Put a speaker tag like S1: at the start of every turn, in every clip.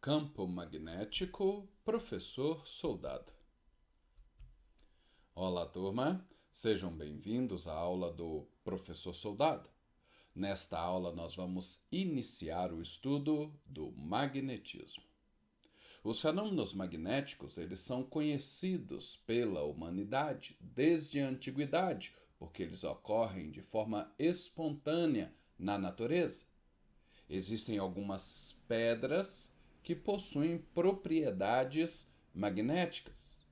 S1: Campo magnético, professor Soldado. Olá, turma! Sejam bem-vindos à aula do Professor Soldado. Nesta aula, nós vamos iniciar o estudo do magnetismo. Os fenômenos magnéticos, eles são conhecidos pela humanidade desde a antiguidade, porque eles ocorrem de forma espontânea na natureza. Existem algumas pedras que possuem propriedades magnéticas.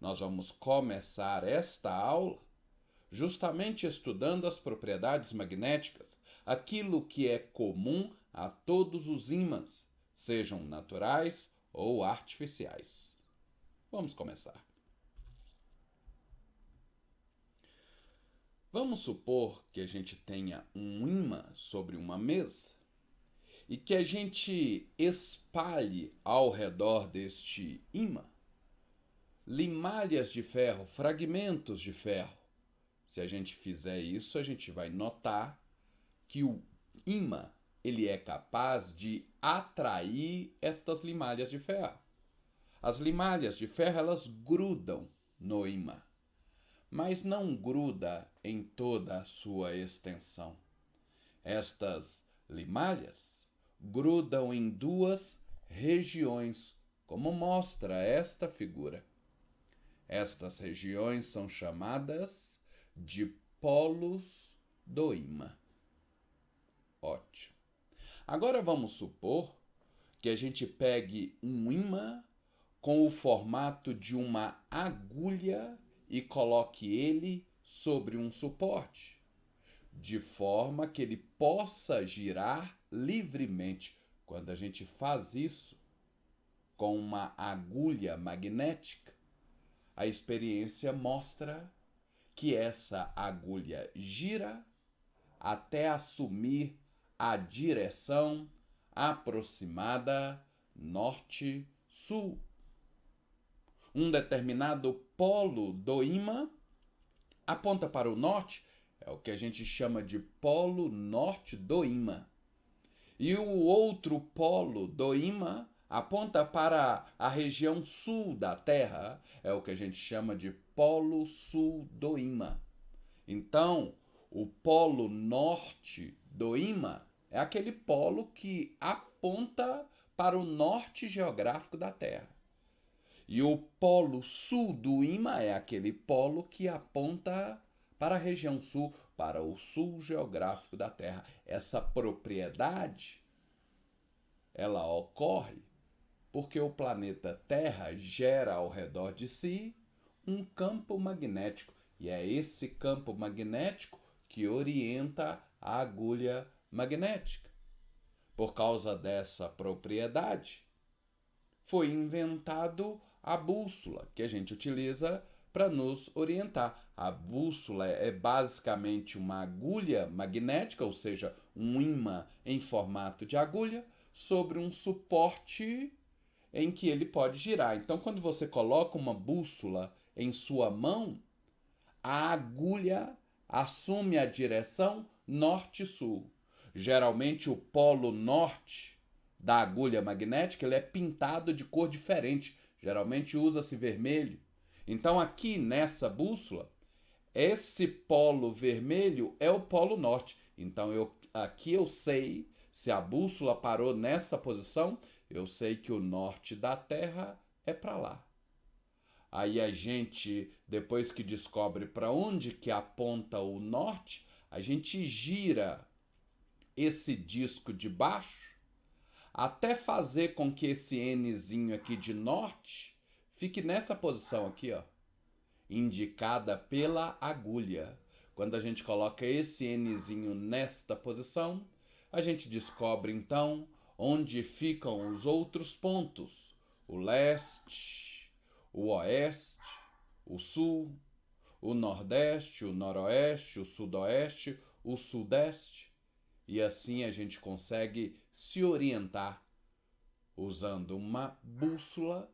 S1: Nós vamos começar esta aula justamente estudando as propriedades magnéticas, aquilo que é comum a todos os ímãs, sejam naturais ou artificiais. Vamos começar. Vamos supor que a gente tenha um ímã sobre uma mesa e que a gente espalhe ao redor deste ímã limalhas de ferro, fragmentos de ferro. Se a gente fizer isso, a gente vai notar que o ímã ele é capaz de atrair estas limalhas de ferro. As limalhas de ferro elas grudam no ímã, mas não gruda em toda a sua extensão. Estas limalhas grudam em duas regiões, como mostra esta figura. Estas regiões são chamadas de polos do ímã. Ótimo. Agora vamos supor que a gente pegue um ímã com o formato de uma agulha e coloque ele sobre um suporte, de forma que ele possa girar livremente. Quando a gente faz isso com uma agulha magnética, a experiência mostra que essa agulha gira até assumir a direção aproximada norte-sul. Um determinado polo do ímã aponta para o norte, é o que a gente chama de polo norte do ímã. E o outro polo do ímã aponta para a região sul da Terra, é o que a gente chama de polo sul do ímã. Então, o polo norte do ímã é aquele polo que aponta para o norte geográfico da Terra. E o polo sul do ímã é aquele polo que aponta para a região sul, para o sul geográfico da Terra. Essa propriedade, ela ocorre porque o planeta Terra gera ao redor de si um campo magnético. E é esse campo magnético que orienta a agulha magnética. Por causa dessa propriedade, foi inventado a bússola, que a gente utiliza para nos orientar. A bússola é basicamente uma agulha magnética, ou seja, um ímã em formato de agulha, sobre um suporte em que ele pode girar. Então, quando você coloca uma bússola em sua mão, a agulha assume a direção norte-sul. Geralmente, o polo norte da agulha magnética ele é pintado de cor diferente. Geralmente usa-se vermelho. Então, aqui nessa bússola, esse polo vermelho é o polo norte. Então, aqui eu sei, se a bússola parou nessa posição, eu sei que o norte da Terra é para lá. Aí a gente, depois que descobre para onde que aponta o norte, a gente gira esse disco de baixo até fazer com que esse Nzinho aqui de norte fique nessa posição aqui, ó, indicada pela agulha. Quando a gente coloca esse Nzinho nesta posição, a gente descobre então onde ficam os outros pontos: o leste, o oeste, o sul, o nordeste, o noroeste, o sudoeste, o sudeste. E assim a gente consegue se orientar usando uma bússola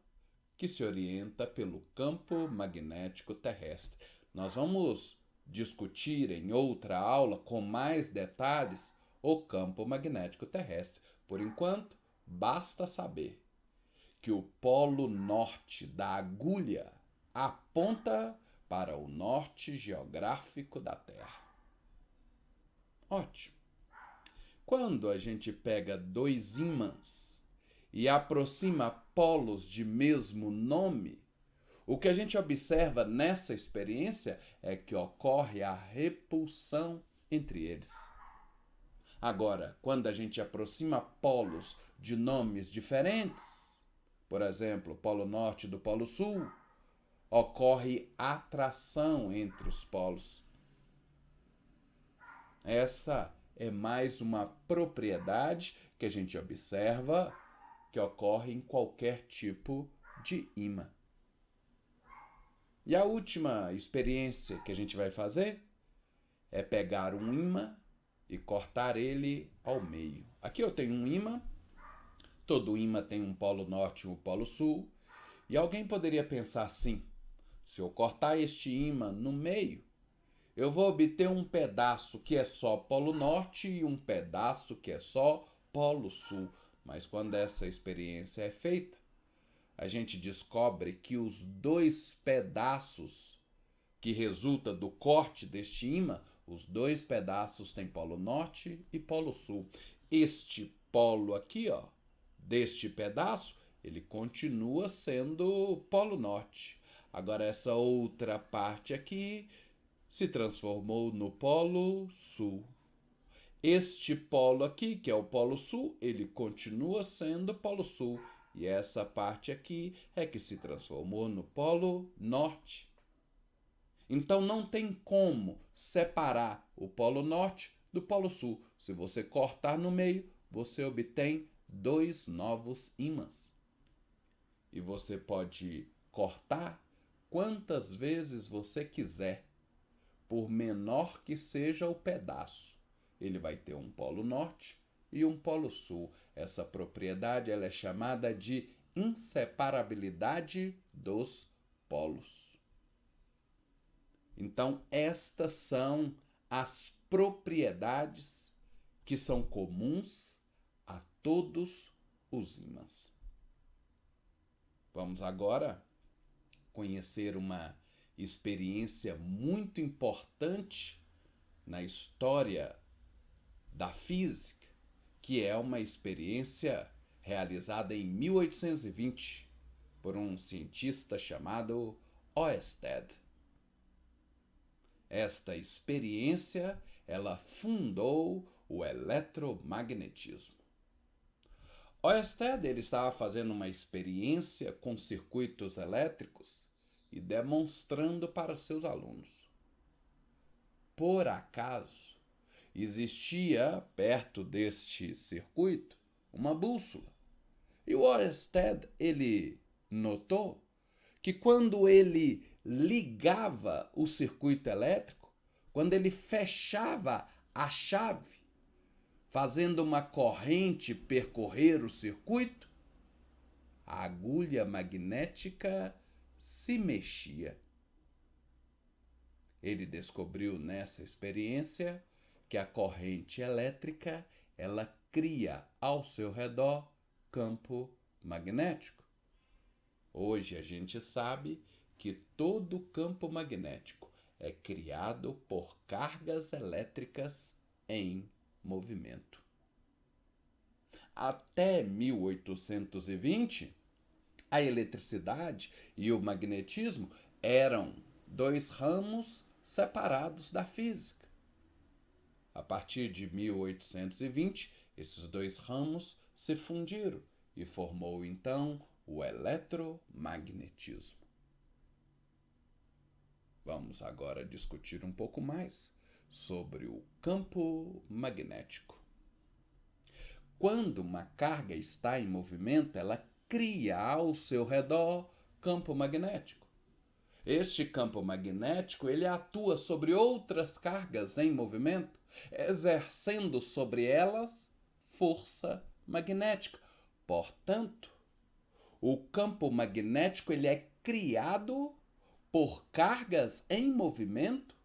S1: que se orienta pelo campo magnético terrestre. Nós vamos discutir em outra aula com mais detalhes o campo magnético terrestre. Por enquanto, basta saber que o polo norte da agulha aponta para o norte geográfico da Terra. Ótimo. Quando a gente pega dois ímãs e aproxima polos de mesmo nome, o que a gente observa nessa experiência é que ocorre a repulsão entre eles. Agora, quando a gente aproxima polos de nomes diferentes, por exemplo, Polo Norte do Polo Sul, ocorre atração entre os polos. Essa é mais uma propriedade que a gente observa que ocorre em qualquer tipo de ímã. E a última experiência que a gente vai fazer é pegar um ímã e cortar ele ao meio. Aqui eu tenho um ímã, todo ímã tem um polo norte e um polo sul, e alguém poderia pensar assim: se eu cortar este ímã no meio, eu vou obter um pedaço que é só polo norte e um pedaço que é só polo sul. Mas quando essa experiência é feita, a gente descobre que os dois pedaços que resulta do corte deste ímã, os dois pedaços têm polo norte e polo sul. Este polo aqui, ó, deste pedaço, ele continua sendo polo norte. Agora essa outra parte aqui se transformou no polo sul. Este polo aqui, que é o polo sul, ele continua sendo polo sul. E essa parte aqui é que se transformou no polo norte. Então não tem como separar o polo norte do polo sul. Se você cortar no meio, você obtém dois novos ímãs. E você pode cortar quantas vezes você quiser, por menor que seja o pedaço. Ele vai ter um polo norte e um polo sul. Essa propriedade ela é chamada de inseparabilidade dos polos. Então, estas são as propriedades que são comuns a todos os ímãs. Vamos agora conhecer uma experiência muito importante na história da física, que é uma experiência realizada em 1820 por um cientista chamado Oersted. Esta experiência, ela fundou o eletromagnetismo. Oersted ele estava fazendo uma experiência com circuitos elétricos e demonstrando para seus alunos. Por acaso, existia perto deste circuito uma bússola. E o Oersted ele notou que quando ele ligava o circuito elétrico, quando ele fechava a chave, fazendo uma corrente percorrer o circuito, a agulha magnética se mexia. Ele descobriu nessa experiência que a corrente elétrica ela cria ao seu redor campo magnético. Hoje a gente sabe que todo campo magnético é criado por cargas elétricas em movimento. Até 1820, a eletricidade e o magnetismo eram dois ramos separados da física. A partir de 1820, esses dois ramos se fundiram e formou então o eletromagnetismo. Vamos agora discutir um pouco mais sobre o campo magnético. Quando uma carga está em movimento, ela cria ao seu redor campo magnético. Este campo magnético ele atua sobre outras cargas em movimento, exercendo sobre elas força magnética. Portanto, o campo magnético ele é criado por cargas em movimento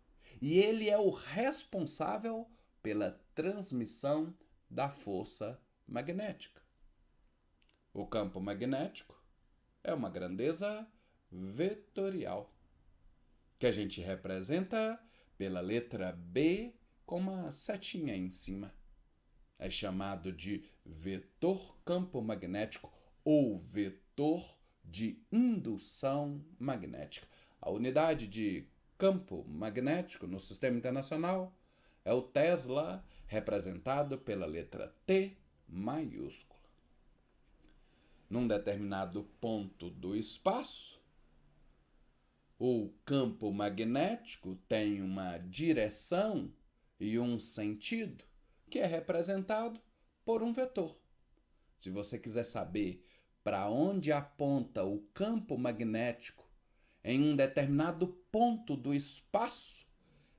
S1: e ele é o responsável pela transmissão da força magnética. O campo magnético é uma grandeza vetorial, que a gente representa pela letra B com uma setinha em cima. É chamado de vetor campo magnético ou vetor de indução magnética. A unidade de campo magnético no sistema internacional é o Tesla, representado pela letra T maiúscula. Num determinado ponto do espaço, o campo magnético tem uma direção e um sentido que é representado por um vetor. Se você quiser saber para onde aponta o campo magnético em um determinado ponto do espaço,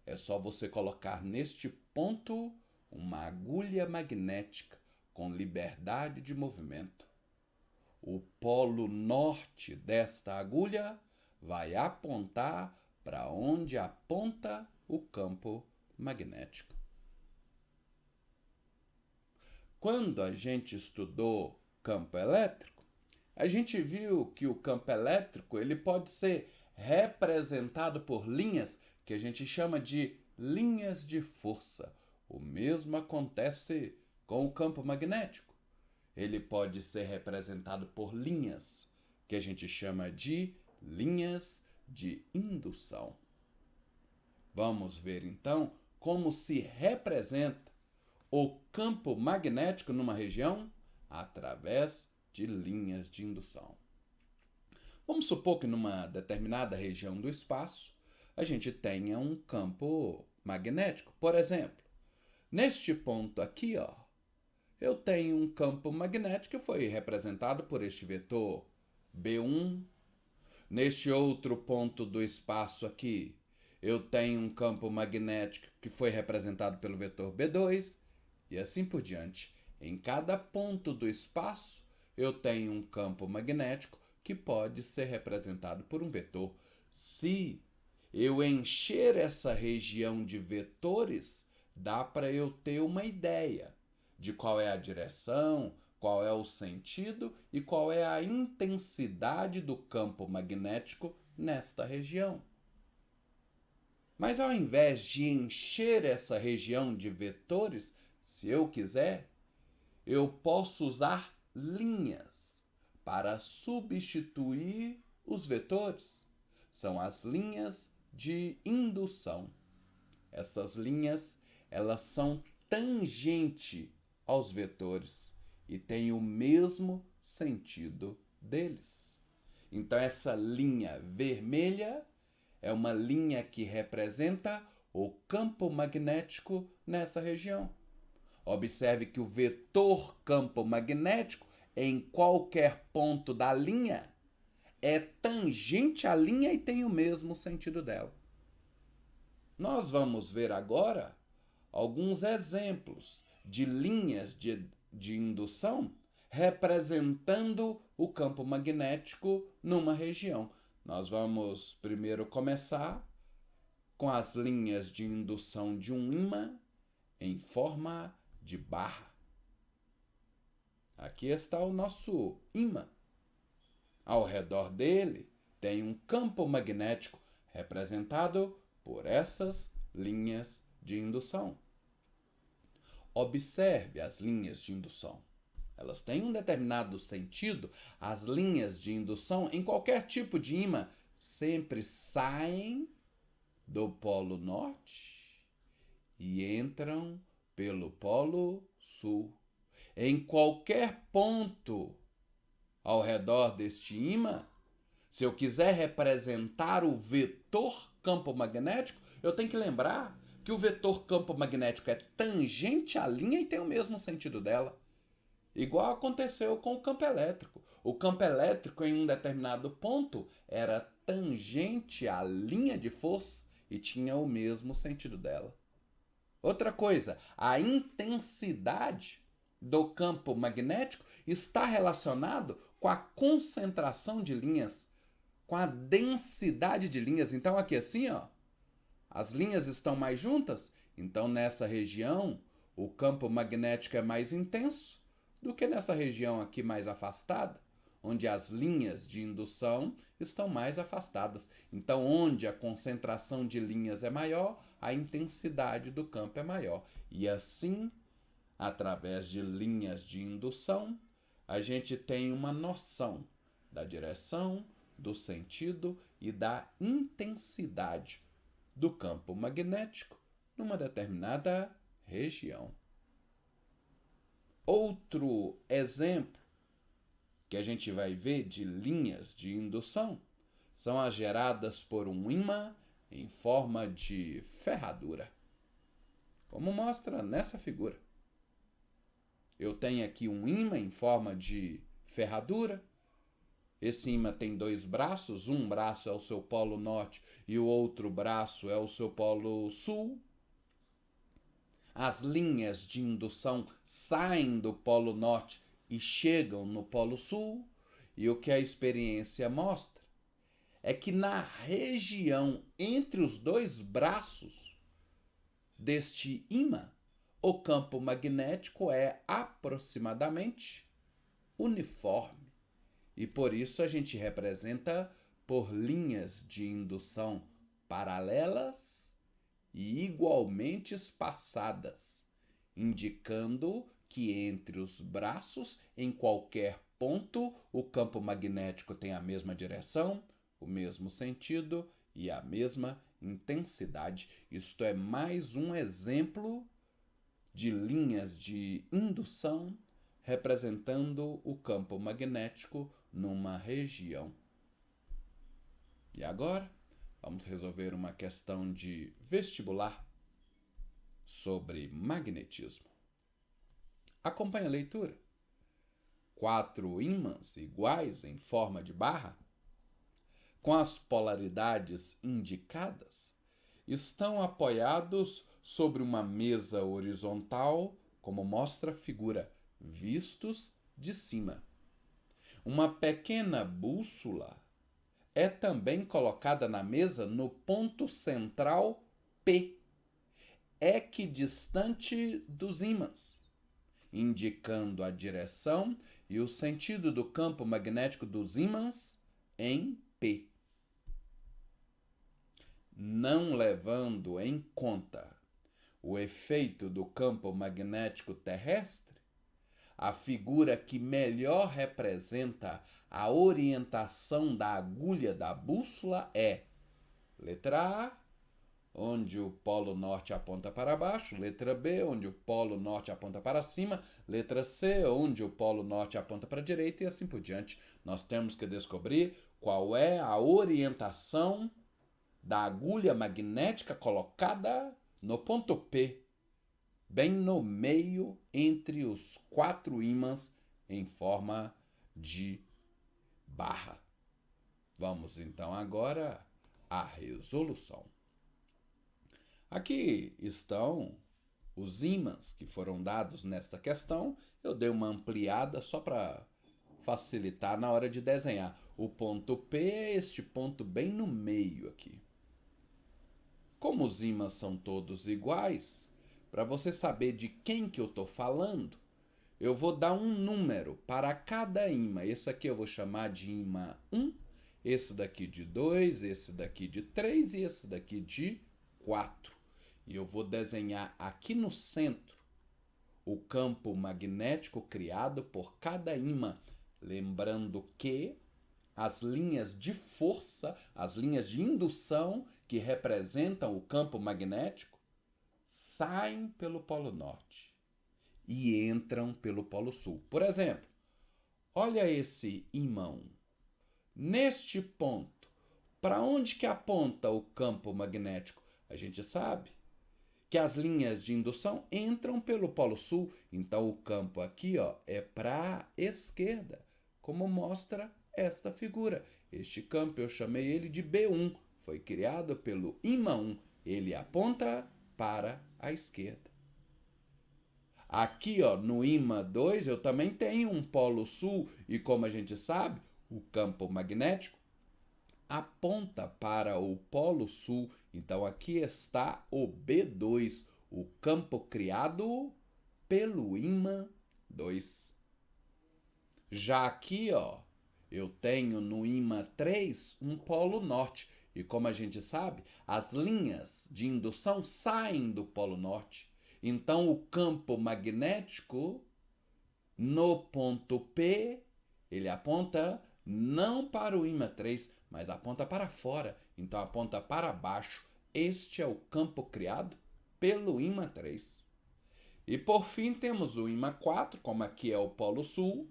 S1: é só você colocar neste ponto uma agulha magnética com liberdade de movimento. O polo norte desta agulha vai apontar para onde aponta o campo magnético. Quando a gente estudou campo elétrico, a gente viu que o campo elétrico ele pode ser representado por linhas que a gente chama de linhas de força. O mesmo acontece com o campo magnético. Ele pode ser representado por linhas que a gente chama de linhas de indução. Vamos ver então como se representa o campo magnético numa região através de linhas de indução. Vamos supor que numa determinada região do espaço a gente tenha um campo magnético. Por exemplo, neste ponto aqui, eu tenho um campo magnético que foi representado por este vetor B1. Neste outro ponto do espaço aqui, eu tenho um campo magnético que foi representado pelo vetor B2 e assim por diante. Em cada ponto do espaço, eu tenho um campo magnético que pode ser representado por um vetor. Se eu encher essa região de vetores, dá para eu ter uma ideia de qual é a direção, qual é o sentido e qual é a intensidade do campo magnético nesta região. Mas ao invés de encher essa região de vetores, se eu quiser, eu posso usar linhas para substituir os vetores. São as linhas de indução. Essas linhas, elas são tangente aos vetores e têm o mesmo sentido deles. Então essa linha vermelha é uma linha que representa o campo magnético nessa região. Observe que o vetor campo magnético em qualquer ponto da linha é tangente à linha e tem o mesmo sentido dela. Nós vamos ver agora alguns exemplos de linhas de indução representando o campo magnético numa região. Nós vamos primeiro começar com as linhas de indução de um ímã em forma de barra. Aqui está o nosso ímã. Ao redor dele tem um campo magnético representado por essas linhas de indução. Observe as linhas de indução. Elas têm um determinado sentido. As linhas de indução em qualquer tipo de ímã sempre saem do polo norte e entram pelo polo sul. Em qualquer ponto ao redor deste ímã, se eu quiser representar o vetor campo magnético, eu tenho que lembrar que o vetor campo magnético é tangente à linha e tem o mesmo sentido dela. Igual aconteceu com o campo elétrico. O campo elétrico em um determinado ponto era tangente à linha de força e tinha o mesmo sentido dela. Outra coisa, a intensidade do campo magnético está relacionado com a concentração de linhas, com a densidade de linhas. Então aqui assim, as linhas estão mais juntas, então nessa região o campo magnético é mais intenso, do que nessa região aqui mais afastada, onde as linhas de indução estão mais afastadas. Então, onde a concentração de linhas é maior, a intensidade do campo é maior. E assim, através de linhas de indução, a gente tem uma noção da direção, do sentido e da intensidade do campo magnético numa determinada região. Outro exemplo que a gente vai ver de linhas de indução são as geradas por um ímã em forma de ferradura, como mostra nessa figura. Eu tenho aqui um ímã em forma de ferradura. Esse ímã tem dois braços, um braço é o seu polo norte e o outro braço é o seu polo sul. As linhas de indução saem do polo norte e chegam no polo sul, e o que a experiência mostra é que na região entre os dois braços deste ímã, o campo magnético é aproximadamente uniforme, e por isso a gente representa por linhas de indução paralelas e igualmente espaçadas, indicando que entre os braços, em qualquer ponto, o campo magnético tem a mesma direção, o mesmo sentido e a mesma intensidade. Isto é mais um exemplo de linhas de indução representando o campo magnético numa região. E agora, vamos resolver uma questão de vestibular sobre magnetismo. Acompanhe a leitura. 4 ímãs iguais em forma de barra, com as polaridades indicadas, estão apoiados sobre uma mesa horizontal, como mostra a figura, vistos de cima. Uma pequena bússola é também colocada na mesa no ponto central P, equidistante dos ímãs, indicando a direção e o sentido do campo magnético dos ímãs em P. Não levando em conta o efeito do campo magnético terrestre, a figura que melhor representa a orientação da agulha da bússola é letra A, onde o polo norte aponta para baixo, letra B, onde o polo norte aponta para cima, letra C, onde o polo norte aponta para a direita e assim por diante. Nós temos que descobrir qual é a orientação da agulha magnética colocada no ponto P, bem no meio entre os 4 ímãs em forma de barra. Vamos então agora à resolução. Aqui estão os ímãs que foram dados nesta questão. Eu dei uma ampliada só para facilitar na hora de desenhar. O ponto P é este ponto bem no meio aqui. Como os ímãs são todos iguais, para você saber de quem que eu estou falando, eu vou dar um número para cada ímã. Esse aqui eu vou chamar de ímã 1, esse daqui de 2, esse daqui de 3 e esse daqui de 4. E eu vou desenhar aqui no centro o campo magnético criado por cada ímã. Lembrando que as linhas de força, as linhas de indução que representam o campo magnético, saem pelo polo norte e entram pelo polo sul. Por exemplo, olha esse ímã. Neste ponto, para onde que aponta o campo magnético? A gente sabe que as linhas de indução entram pelo polo sul, então o campo aqui é para a esquerda, como mostra esta figura. Este campo eu chamei ele de B1, foi criado pelo ímã 1, ele aponta para a esquerda. Aqui no ímã 2 eu também tenho um polo sul e como a gente sabe, o campo magnético aponta para o polo sul. Então aqui está o B2, o campo criado pelo ímã 2. Já aqui, ó, eu tenho no ímã 3 um polo norte. E como a gente sabe, as linhas de indução saem do polo norte. Então o campo magnético no ponto P, ele aponta não para o ímã 3, mas aponta para fora. Então aponta para baixo. Este é o campo criado pelo ímã 3. E por fim temos o ímã 4, como aqui é o polo sul.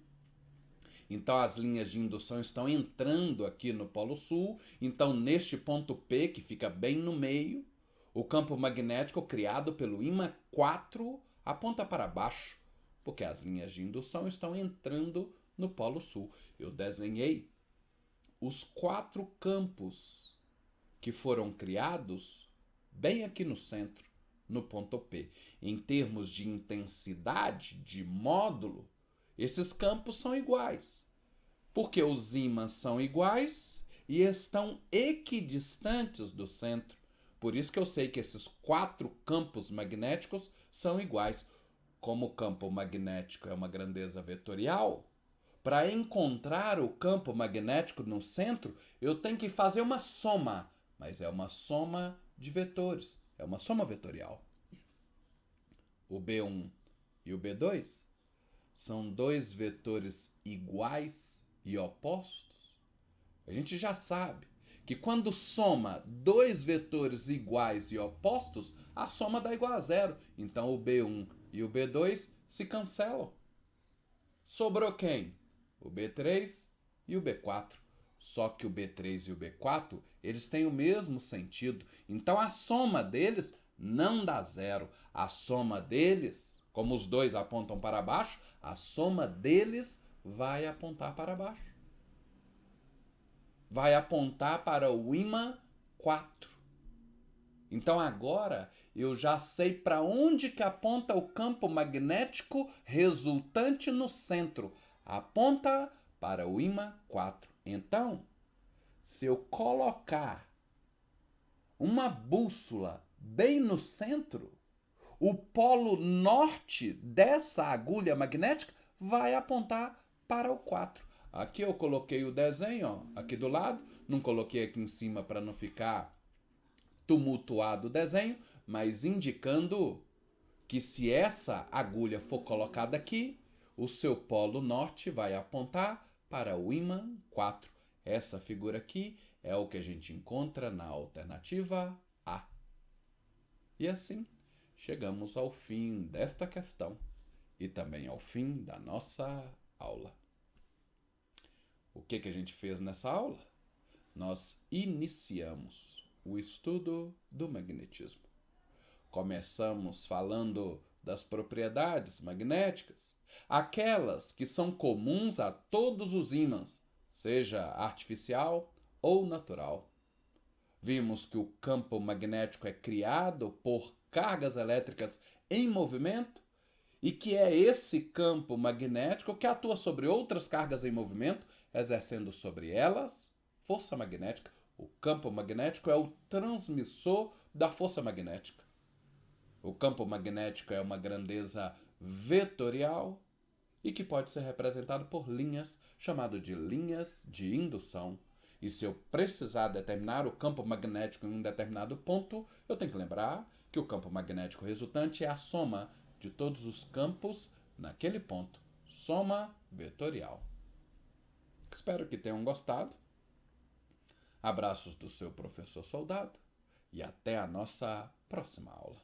S1: Então as linhas de indução estão entrando aqui no polo sul. Então neste ponto P, que fica bem no meio, o campo magnético criado pelo ímã 4 aponta para baixo, porque as linhas de indução estão entrando no polo sul. Eu desenhei os 4 campos que foram criados bem aqui no centro, no ponto P. Em termos de intensidade, de módulo, esses campos são iguais, porque os ímãs são iguais e estão equidistantes do centro. Por isso que eu sei que esses 4 campos magnéticos são iguais. Como o campo magnético é uma grandeza vetorial, para encontrar o campo magnético no centro, eu tenho que fazer uma soma, mas é uma soma de vetores, é uma soma vetorial. O B1 e o B2 são 2 vetores iguais e opostos. A gente já sabe que quando soma 2 vetores iguais e opostos, a soma dá igual a zero. Então o B1 e o B2 se cancelam. Sobrou quem? O B3 e o B4. Só que o B3 e o B4, eles têm o mesmo sentido. Então a soma deles não dá zero. A soma deles, como os dois apontam para baixo, a soma deles vai apontar para baixo. Vai apontar para o ímã 4. Então agora eu já sei para onde que aponta o campo magnético resultante no centro. Aponta para o ímã 4. Então, se eu colocar uma bússola bem no centro, o polo norte dessa agulha magnética vai apontar para o 4. Aqui eu coloquei o desenho, ó, aqui do lado, não coloquei aqui em cima para não ficar tumultuado o desenho, mas indicando que se essa agulha for colocada aqui, o seu polo norte vai apontar para o ímã 4. Essa figura aqui é o que a gente encontra na alternativa A. E assim, chegamos ao fim desta questão e também ao fim da nossa aula. O que a gente fez nessa aula? Nós iniciamos o estudo do magnetismo. Começamos falando das propriedades magnéticas, aquelas que são comuns a todos os ímãs, seja artificial ou natural. Vimos que o campo magnético é criado por cargas elétricas em movimento e que é esse campo magnético que atua sobre outras cargas em movimento, exercendo sobre elas força magnética. O campo magnético é o transmissor da força magnética. O campo magnético é uma grandeza vetorial e que pode ser representado por linhas, chamado de linhas de indução. E se eu precisar determinar o campo magnético em um determinado ponto, eu tenho que lembrar que o campo magnético resultante é a soma de todos os campos naquele ponto. Soma vetorial. Espero que tenham gostado. Abraços do seu professor Soldado e até a nossa próxima aula.